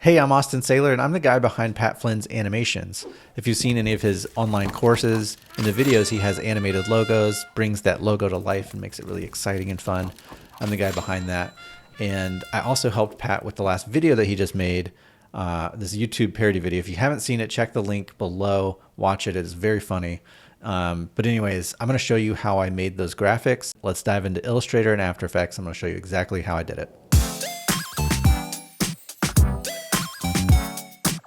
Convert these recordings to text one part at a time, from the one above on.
Hey, I'm Austin Saylor, and I'm the guy behind Pat Flynn's animations. If you've seen any of his online courses, in the videos he has animated logos, brings that logo to life and makes it really exciting and fun. I'm the guy behind that. And I also helped Pat with the last video that he just made, this YouTube parody video. If you haven't seen it, check the link below, watch it. It's very funny. But anyways, I'm going to show you how I made those graphics. Let's dive into Illustrator and After Effects. I'm going to show you exactly how I did it.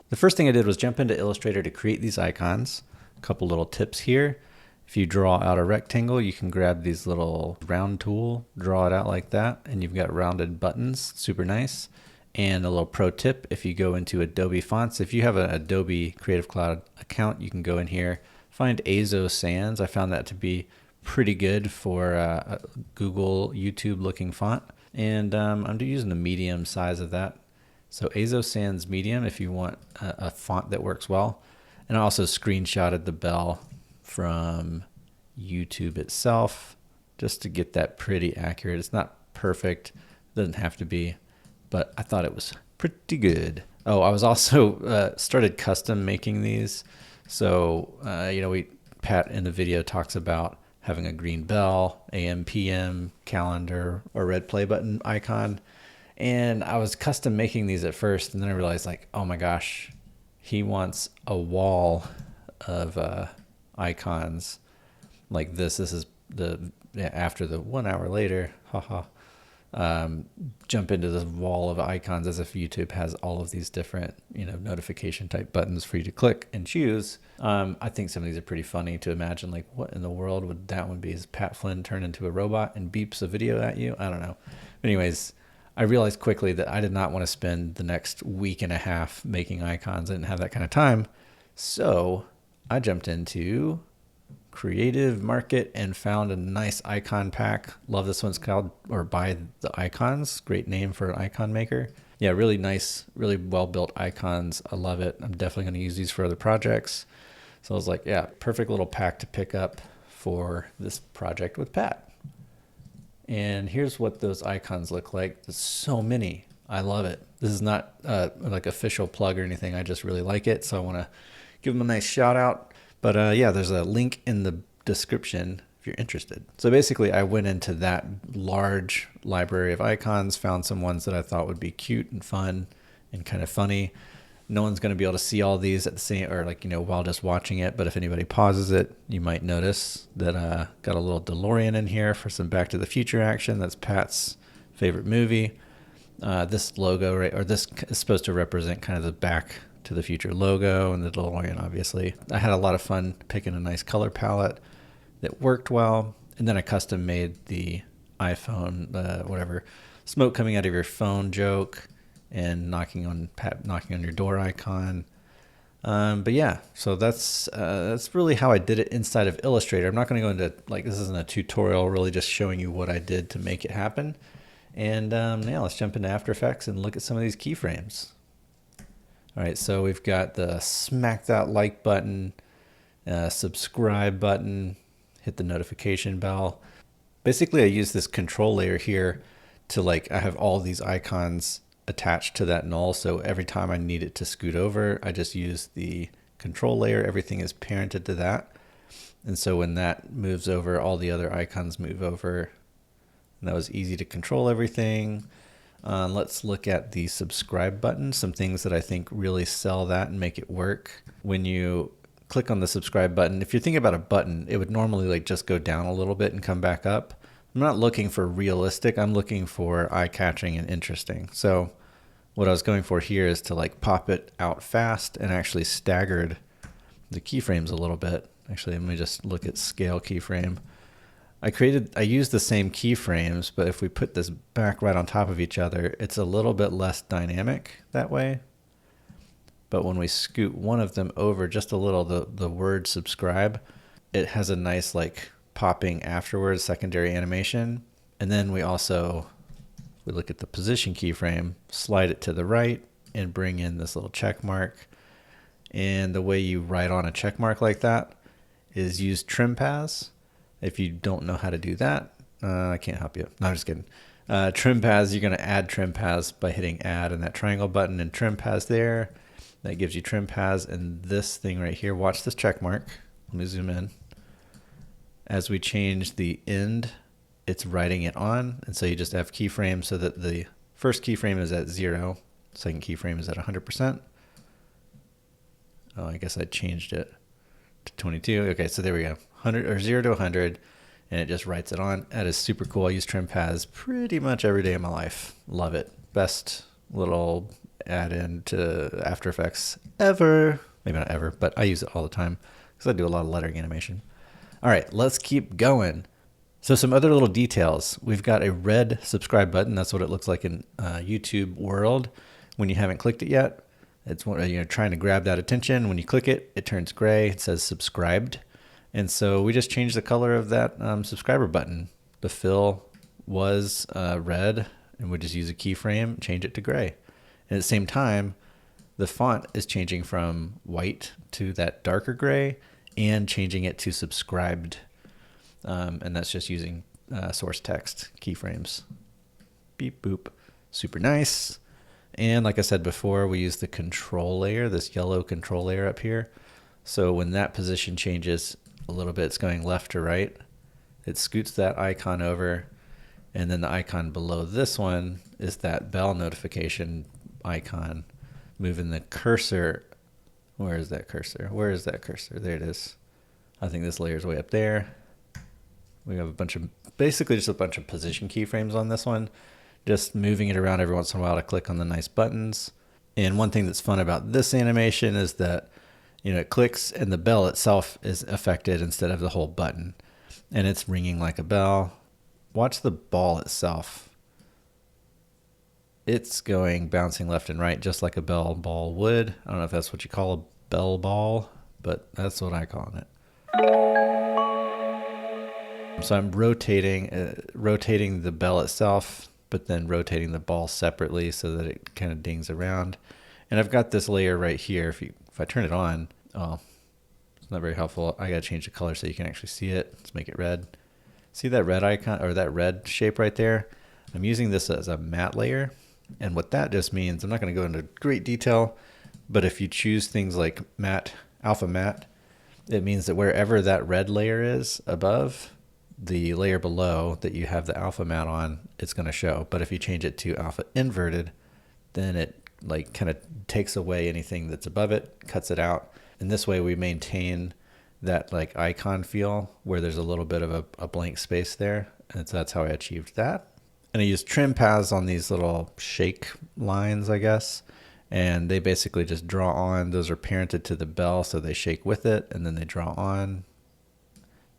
The first thing I did was jump into Illustrator to create these icons. A couple little tips here. If you draw out a rectangle, you can grab these little round tool, draw it out like that, and you've got rounded buttons, super nice. And a little pro tip, if you go into Adobe Fonts, if you have an Adobe Creative Cloud account, you can go in here, find Azo Sans. I found that to be pretty good for a Google YouTube looking font. And I'm using the medium size of that. So Azo Sans medium if you want a font that works well. And I also screenshotted the bell from YouTube itself just to get that pretty accurate. It's not perfect, doesn't have to be, but I thought it was pretty good. Oh, I was also started custom making these. So, Pat in the video talks about having a green bell, AM, PM, calendar, or red play button icon. And I was custom making these at first, and then I realized, like, oh my gosh, he wants a wall of icons like this. This is after the 1 hour later, haha. Jump into this wall of icons as if YouTube has all of these different, notification type buttons for you to click and choose. I think some of these are pretty funny to imagine, like, what in the world would that one be? Is Pat Flynn turned into a robot and beeps a video at you? I don't know. Anyways, I realized quickly that I did not want to spend the next week and a half making icons. I didn't have that kind of time. So I jumped into Creative Market and found a nice icon pack. Love this one's called Buy the Icons. Great name for an icon maker. Yeah, really nice, really well built icons. I love it. I'm definitely going to use these for other projects. So I was like, yeah, perfect little pack to pick up for this project with Pat. And here's what those icons look like. There's so many. I love it. This is not like official plug or anything. I just really like it. So I want to give them a nice shout out. But yeah, there's a link in the description if you're interested. So basically I went into that large library of icons, found some ones that I thought would be cute and fun and kind of funny. No one's going to be able to see all these at the same, or while just watching it. But if anybody pauses it, you might notice that got a little DeLorean in here for some Back to the Future action. That's Pat's favorite movie. This logo, this is supposed to represent kind of the Back to the Future logo and the DeLorean, obviously. I had a lot of fun picking a nice color palette that worked well. And then I custom made the iPhone, whatever, smoke coming out of your phone joke, and knocking on your door icon. But yeah, so that's really how I did it inside of Illustrator. I'm not going to go into, this isn't a tutorial, really just showing you what I did to make it happen. And yeah, let's jump into After Effects and look at some of these keyframes. All right, so we've got the smack that like button, subscribe button, hit the notification bell. Basically, I use this control layer here to I have all these icons attached to that null. So every time I need it to scoot over, I just use the control layer. Everything is parented to that. And so when that moves over, all the other icons move over. And that was easy to control everything. Let's look at the subscribe button. Some things that I think really sell that and make it work. When you click on the subscribe button, if you're thinking about a button, it would normally just go down a little bit and come back up. I'm not looking for realistic. I'm looking for eye-catching and interesting. So what I was going for here is to pop it out fast and actually staggered the keyframes a little bit. Actually, let me just look at scale keyframe. I used the same keyframes, but if we put this back right on top of each other, it's a little bit less dynamic that way. But when we scoot one of them over just a little, the word subscribe, it has a nice popping afterwards secondary animation. And then we look at the position keyframe, slide it to the right, and bring in this little check mark. And the way you write on a check mark like that is use trim paths. If you don't know how to do that, I can't help you. No, I'm just kidding. Trim paths, you're going to add trim paths by hitting add and that triangle button and trim paths there. That gives you trim paths, and this thing right here, watch this check mark. Let me zoom in. As we change the end, it's writing it on, and so you just have keyframes so that the first keyframe is at 0, second keyframe is at 100%. Oh, I guess I changed it to 22. Okay, so there we go. 100 or 0 to 100. And it just writes it on. That is super cool. I use trim paths pretty much every day of my life. Love it. Best little add-in to After Effects ever. Maybe not ever, but I use it all the time because I do a lot of lettering animation. All right, let's keep going. So some other little details. We've got a red subscribe button. That's what it looks like in YouTube world when you haven't clicked it yet. It's trying to grab that attention. When you click it, it turns gray. It says subscribed. And so we just changed the color of that subscriber button. The fill was red, and we just use a keyframe, change it to gray. And at the same time, the font is changing from white to that darker gray and changing it to subscribed. And that's just using source text keyframes. Beep, boop. Super nice. And like I said before, we use the control layer, this yellow control layer up here. So when that position changes a little bit, it's going left to right. It scoots that icon over, and then the icon below this one is that bell notification icon. Moving the cursor. Where is that cursor? Where is that cursor? There it is. I think this layer is way up there. We have basically just a bunch of position keyframes on this one. Just moving it around every once in a while to click on the nice buttons. And one thing that's fun about this animation is that it clicks and the bell itself is affected instead of the whole button. And it's ringing like a bell. Watch the ball itself. It's bouncing left and right just like a bell ball would. I don't know if that's what you call a bell ball, but that's what I call it. So I'm rotating the bell itself, but then rotating the ball separately so that it kind of dings around. And I've got this layer right here. If I turn it on, it's not very helpful. I gotta change the color so you can actually see it. Let's make it red. See that red icon or that red shape right there? I'm using this as a matte layer. And what that just means, I'm not gonna go into great detail, but if you choose things like matte, alpha matte, it means that wherever that red layer is above, the layer below that you have the alpha matte on, it's going to show. But if you change it to alpha inverted, then it kind of takes away anything that's above it, cuts it out. And this way we maintain that icon feel where there's a little bit of a blank space there. And so that's how I achieved that. And I used trim paths on these little shake lines, I guess. And they basically just draw on. Those are parented to the bell, so they shake with it, and then they draw on.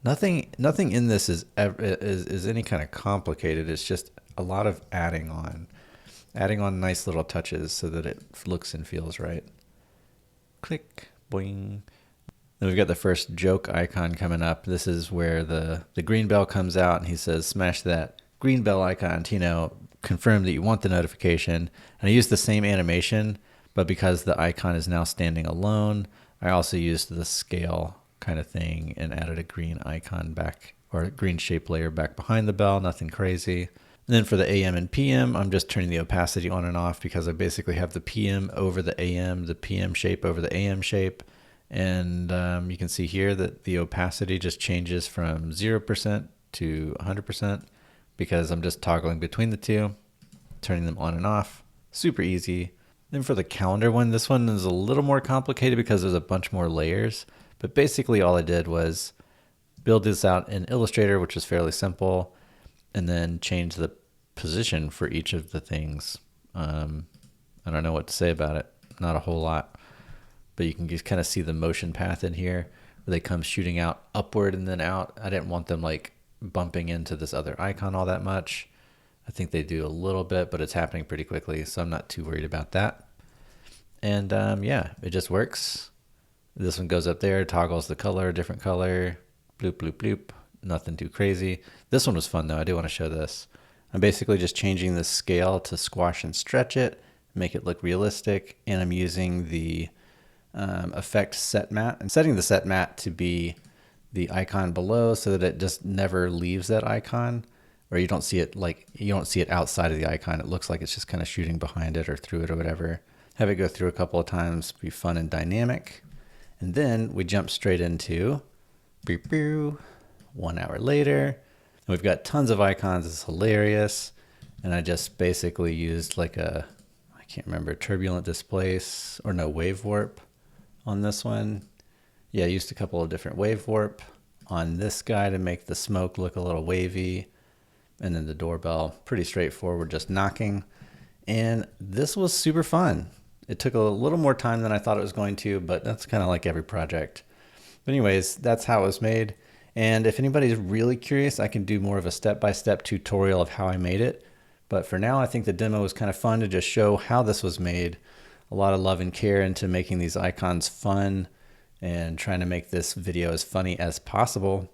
Nothing in this is any kind of complicated. It's just a lot of adding on nice little touches so that it looks and feels right. Click, boing. Then we've got the first joke icon coming up. This is where the green bell comes out, and he says, "Smash that green bell icon to confirm that you want the notification." And I used the same animation, but because the icon is now standing alone, I also used the scale kind of thing and added a green icon back, or a green shape layer back behind the bell. Nothing crazy. And then for the AM and PM, I'm just turning the opacity on and off because I basically have the PM over the AM, the PM shape over the AM shape. And you can see here that the opacity just changes from 0% to 100% because I'm just toggling between the two, turning them on and off. Super easy. Then for the calendar one, this one is a little more complicated because there's a bunch more layers. But basically all I did was build this out in Illustrator, which is fairly simple, and then change the position for each of the things. I don't know what to say about it. Not a whole lot. But you can just kind of see the motion path in here where they come shooting out upward and then out. I didn't want them bumping into this other icon all that much. I think they do a little bit, but it's happening pretty quickly, so I'm not too worried about that. And yeah, it just works. This one goes up there, toggles the color, different color, bloop, bloop, bloop. Nothing too crazy. This one was fun though. I do want to show this. I'm basically just changing the scale to squash and stretch it, make it look realistic. And I'm using the effect set matte and setting the set matte to be the icon below so that it just never leaves that icon. or you don't see it outside of the icon. It looks like it's just kind of shooting behind it or through it or whatever. Have it go through a couple of times, be fun and dynamic. And then we jump straight into 1 hour later. And we've got tons of icons. It's hilarious. And I just basically used like I can't remember, turbulent displace or no, wave warp on this one. Yeah, I used a couple of different wave warp on this guy to make the smoke look a little wavy. And then the doorbell, pretty straightforward, just knocking. And this was super fun. It took a little more time than I thought it was going to, but that's kind of like every project. But anyways, that's how it was made. And if anybody's really curious, I can do more of a step-by-step tutorial of how I made it. But for now, I think the demo was kind of fun to just show how this was made. A lot of love and care into making these icons fun and trying to make this video as funny as possible.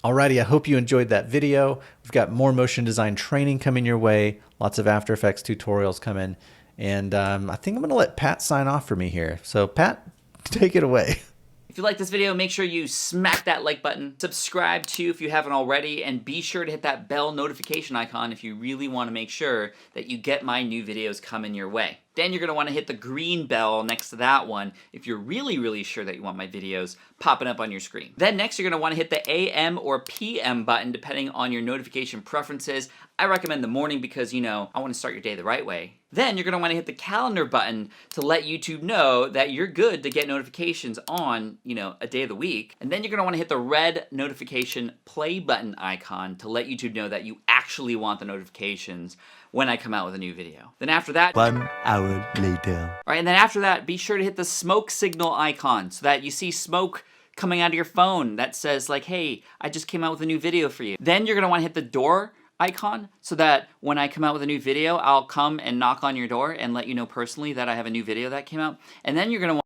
Alrighty, I hope you enjoyed that video. We've got more motion design training coming your way, lots of After Effects tutorials coming, and I think I'm gonna let Pat sign off for me here. So Pat, take it away. If you like this video, make sure you smack that like button, subscribe too if you haven't already, and be sure to hit that bell notification icon if you really want to make sure that you get my new videos coming your way. Then you're going to want to hit the green bell next to that one if you're really sure that you want my videos popping up on your screen. Then next you're going to want to hit the AM or PM button depending on your notification preferences. I recommend the morning because, you know, I want to start your day the right way. Then you're going to want to hit the calendar button to let YouTube know that you're good to get notifications on, you know, a day of the week. And then you're going to want to hit the red notification play button icon to let YouTube know that you actually want the notifications when I come out with a new video. Then after that, 1 hour later. All right, and then after that, be sure to hit the smoke signal icon so that you see smoke coming out of your phone that says like, hey, I just came out with a new video for you. Then you're gonna wanna hit the door icon so that when I come out with a new video, I'll come and knock on your door and let you know personally that I have a new video that came out. And then you're gonna